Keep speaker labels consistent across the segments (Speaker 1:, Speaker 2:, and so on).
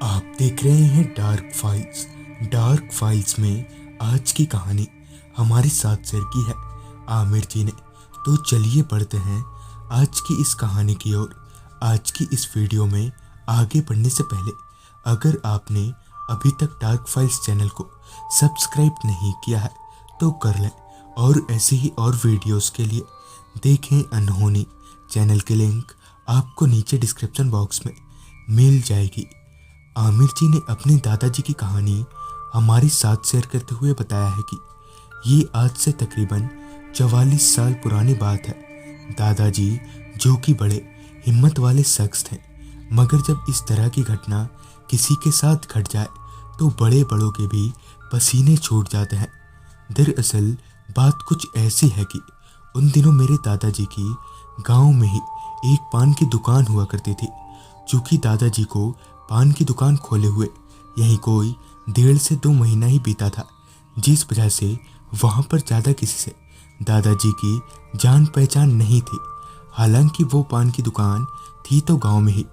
Speaker 1: आप देख रहे हैं डार्क फाइल्स। डार्क फाइल्स में आज की कहानी हमारे साथ शेयर की है आमिर जी ने। तो चलिए बढ़ते हैं आज की इस कहानी की ओर। आज की इस वीडियो में आगे बढ़ने से पहले अगर आपने अभी तक डार्क फाइल्स चैनल को सब्सक्राइब नहीं किया है तो कर लें, और ऐसे ही और वीडियोस के लिए देखें अनहोनी चैनल की लिंक आपको नीचे डिस्क्रिप्शन बॉक्स में मिल जाएगी। आमिर जी ने अपने दादाजी की कहानी हमारे साथ शेयर करते हुए बताया है कि ये आज से तकरीबन 44 साल पुरानी बात है। दादाजी जो कि बड़े हिम्मत वाले शख्स थे, मगर जब इस तरह की घटना किसी के साथ घट जाए तो बड़े बड़ों के भी पसीने छूट जाते हैं। दरअसल बात कुछ ऐसी है कि उन दिनों मेरे दादाजी की गांव में ही एक पान की दुकान हुआ करती थी। चूँकि दादाजी को पान की दुकान खोले हुए यही कोई 1.5 से 2 महीना ही बीता था, जिस वजह से वहाँ पर ज़्यादा किसी से दादाजी की जान पहचान नहीं थी। हालांकि वो पान की दुकान थी तो गांव में ही,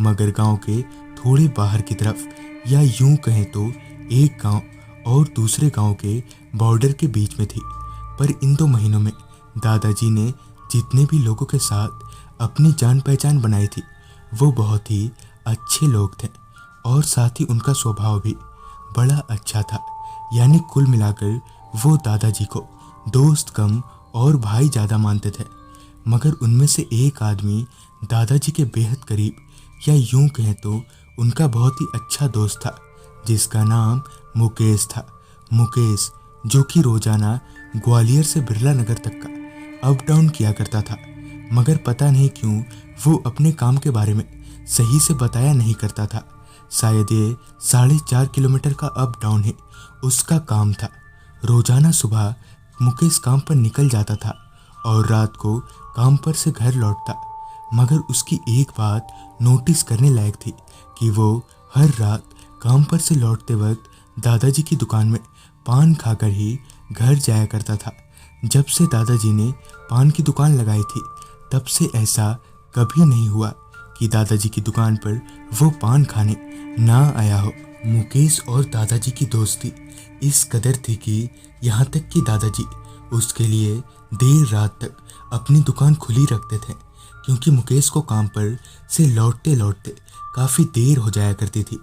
Speaker 1: मगर गांव के थोड़े बाहर की तरफ, या यूं कहें तो एक गांव और दूसरे गांव के बॉर्डर के बीच में थी। पर इन 2 महीनों में दादाजी ने जितने भी लोगों के साथ अपनी जान पहचान बनाई थी वो बहुत ही अच्छे लोग थे, और साथ ही उनका स्वभाव भी बड़ा अच्छा था। यानी कुल मिलाकर वो दादाजी को दोस्त कम और भाई ज़्यादा मानते थे। मगर उनमें से एक आदमी दादाजी के बेहद करीब, या यूं कहें तो उनका बहुत ही अच्छा दोस्त था, जिसका नाम मुकेश था। मुकेश जो कि रोजाना ग्वालियर से बिरला नगर तक का अप डाउन किया करता था, मगर पता नहीं क्यों वो अपने काम के बारे में सही से बताया नहीं करता था। शायद ये 4.5 किलोमीटर का अप डाउन ही उसका काम था। रोजाना सुबह मुकेश काम पर निकल जाता था और रात को काम पर से घर लौटता, मगर उसकी एक बात नोटिस करने लायक थी कि वो हर रात काम पर से लौटते वक्त दादाजी की दुकान में पान खाकर ही घर जाया करता था। जब से दादाजी ने पान की दुकान लगाई थी तब से ऐसा कभी नहीं हुआ कि दादाजी की दुकान पर वो पान खाने ना आया हो। मुकेश और दादाजी की दोस्ती इस कदर थी कि यहाँ तक कि दादाजी उसके लिए देर रात तक अपनी दुकान खुली रखते थे, क्योंकि मुकेश को काम पर से लौटते लौटते काफ़ी देर हो जाया करती थी।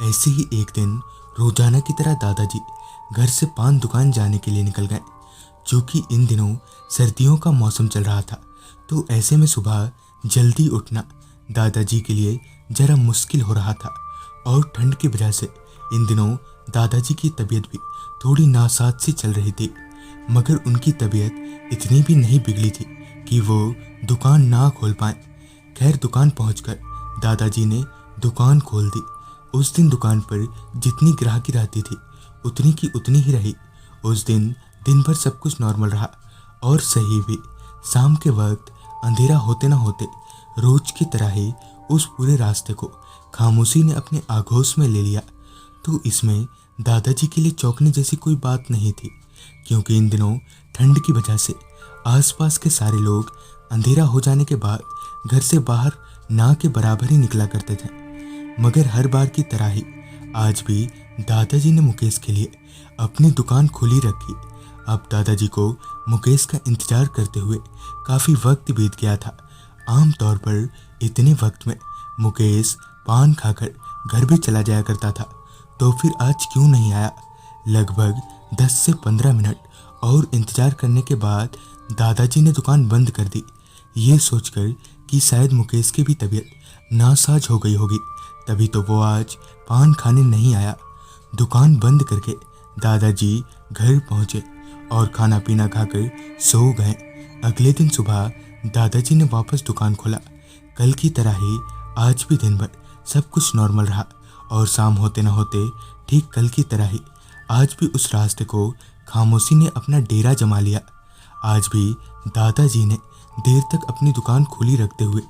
Speaker 1: ऐसे ही एक दिन रोजाना की तरह दादाजी घर से पान दुकान जाने के लिए निकल गए। चूँकि इन दिनों सर्दियों का मौसम चल रहा था, तो ऐसे में सुबह जल्दी उठना दादाजी के लिए जरा मुश्किल हो रहा था, और ठंड की वजह से इन दिनों दादाजी की तबीयत भी थोड़ी नासाज सी चल रही थी। मगर उनकी तबीयत इतनी भी नहीं बिगड़ी थी कि वो दुकान ना खोल पाए। खैर, दुकान पहुंचकर दादाजी ने दुकान खोल दी। उस दिन दुकान पर जितनी ग्राहकी रहती थी उतनी की उतनी ही रही। उस दिन दिन भर सब कुछ नॉर्मल रहा और सही भी। शाम के वक्त अंधेरा होते ना होते रोज की तरह ही उस पूरे रास्ते को खामोशी ने अपने आगोश में ले लिया। तो इसमें दादाजी के लिए चौंकने जैसी कोई बात नहीं थी, क्योंकि इन दिनों ठंड की वजह से आसपास के सारे लोग अंधेरा हो जाने के बाद घर से बाहर ना के बराबर ही निकला करते थे। मगर हर बार की तरह ही आज भी दादाजी ने मुकेश के लिए अपनी दुकान खुली रखी। अब दादाजी को मुकेश का इंतजार करते हुए काफ़ी वक्त बीत गया था। आम तौर पर इतने वक्त में मुकेश पान खाकर घर भी चला जाया करता था, तो फिर आज क्यों नहीं आया। लगभग 10 से 15 मिनट और इंतजार करने के बाद दादाजी ने दुकान बंद कर दी, ये सोचकर कि शायद मुकेश की भी तबीयत नासाज हो गई होगी, तभी तो वो आज पान खाने नहीं आया। दुकान बंद करके दादाजी घर पहुंचे और खाना पीना खाकर सो गए। अगले दिन सुबह दादाजी ने वापस दुकान खोला। कल की तरह ही आज भी दिन भर सब कुछ नॉर्मल रहा, और शाम होते न होते ठीक कल की तरह ही आज भी उस रास्ते को खामोशी ने अपना डेरा जमा लिया। आज भी दादाजी ने देर तक अपनी दुकान खुली रखते हुए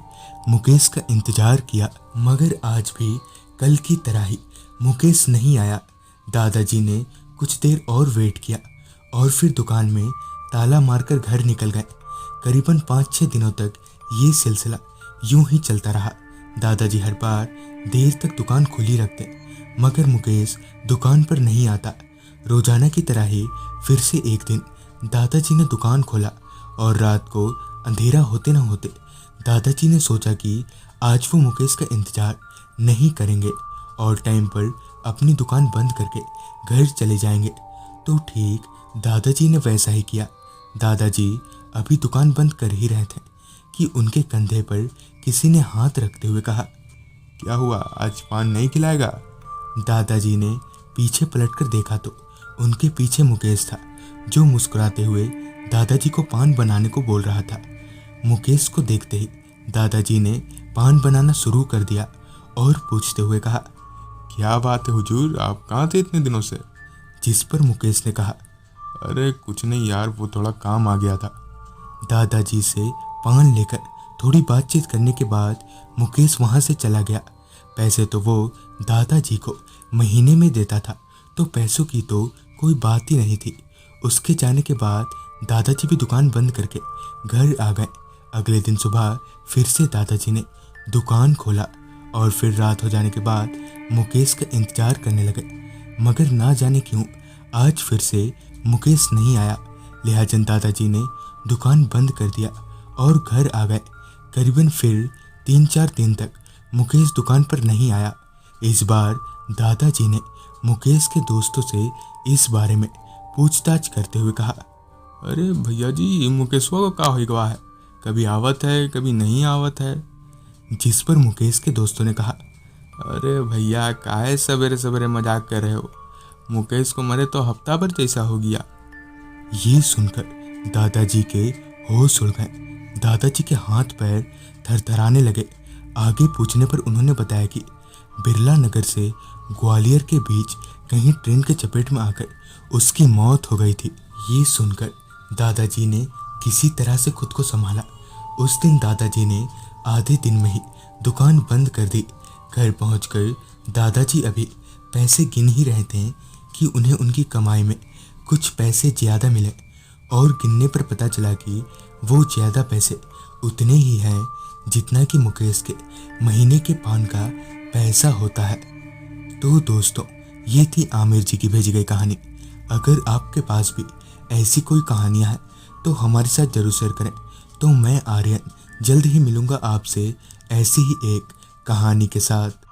Speaker 1: मुकेश का इंतजार किया, मगर आज भी कल की तरह ही मुकेश नहीं आया। दादाजी ने कुछ देर और वेट किया और फिर दुकान में ताला मारकर घर निकल गए। करीबन 5-6 दिनों तक ये सिलसिला यूं ही चलता रहा। दादाजी हर बार देर तक दुकान खुली रखते, मगर मुकेश दुकान पर नहीं आता। रोजाना की तरह ही फिर से एक दिन दादाजी ने दुकान खोला और रात को अंधेरा होते न होते दादाजी ने सोचा कि आज वो मुकेश का इंतजार नहीं करेंगे और टाइम पर अपनी दुकान बंद करके घर चले जाएंगे। तो ठीक दादाजी ने वैसा ही किया। दादाजी अभी दुकान बंद कर ही रहे थे कि उनके कंधे पर किसी ने हाथ रखते हुए कहा,
Speaker 2: क्या हुआ, आज पान नहीं खिलाएगा?
Speaker 1: दादाजी ने पीछे पलटकर देखा तो उनके पीछे मुकेश था, जो मुस्कुराते हुए दादाजी को पान बनाने को बोल रहा था। मुकेश को देखते ही दादाजी ने पान बनाना शुरू कर दिया और पूछते हुए कहा,
Speaker 2: क्या बात है हुजूर, आप कहाँ थे इतने दिनों से?
Speaker 1: जिस पर मुकेश ने कहा,
Speaker 2: अरे कुछ नहीं यार, वो थोड़ा काम आ गया था।
Speaker 1: दादाजी से पान लेकर थोड़ी बातचीत करने के बाद मुकेश वहां से चला गया। पैसे तो वो दादाजी को महीने में देता था, तो पैसों की तो कोई बात ही नहीं थी। उसके जाने के बाद दादाजी भी दुकान बंद करके घर आ गए। अगले दिन सुबह फिर से दादाजी ने दुकान खोला और फिर रात हो जाने के बाद मुकेश का इंतजार करने लगे, मगर ना जाने क्यों आज फिर से मुकेश नहीं आया। लिहाजन दादाजी ने दुकान बंद कर दिया और घर आ गए। करीबन फिर 3-4 दिन तक मुकेश दुकान पर नहीं आया। इस बार दादाजी ने मुकेश के दोस्तों से इस बारे में पूछताछ करते हुए कहा,
Speaker 2: अरे भैया जी, मुकेशवा को का हो गवा है, कभी आवत है कभी नहीं आवत है।
Speaker 1: जिस पर मुकेश के दोस्तों ने कहा,
Speaker 2: अरे भैया काहे सवेरे सवेरे मजाक कर रहे हो, मुकेश को मरे तो हफ्ता भर जैसा हो गया।
Speaker 1: ये सुनकर दादाजी के होश उड़ गए। दादाजी के हाथ पैर थरथराने लगे। आगे पूछने पर उन्होंने बताया कि बिरला नगर से ग्वालियर के बीच कहीं ट्रेन के चपेट में आकर उसकी मौत हो गई थी। ये सुनकर दादाजी ने किसी तरह से खुद को संभाला। उस दिन दादाजी ने आधे दिन में ही दुकान बंद कर दी। घर पहुंचकर दादाजी अभी पैसे गिन ही रहे थे कि उन्हें उनकी कमाई में कुछ पैसे ज़्यादा मिले और गिनने पर पता चला कि वो ज़्यादा पैसे उतने ही हैं जितना कि मुकेश के महीने के पान का पैसा होता है। तो दोस्तों, ये थी आमिर जी की भेजी गई कहानी। अगर आपके पास भी ऐसी कोई कहानियाँ हैं तो हमारे साथ ज़रूर शेयर करें। तो मैं आर्यन जल्द ही मिलूँगा आपसे ऐसी ही एक कहानी के साथ।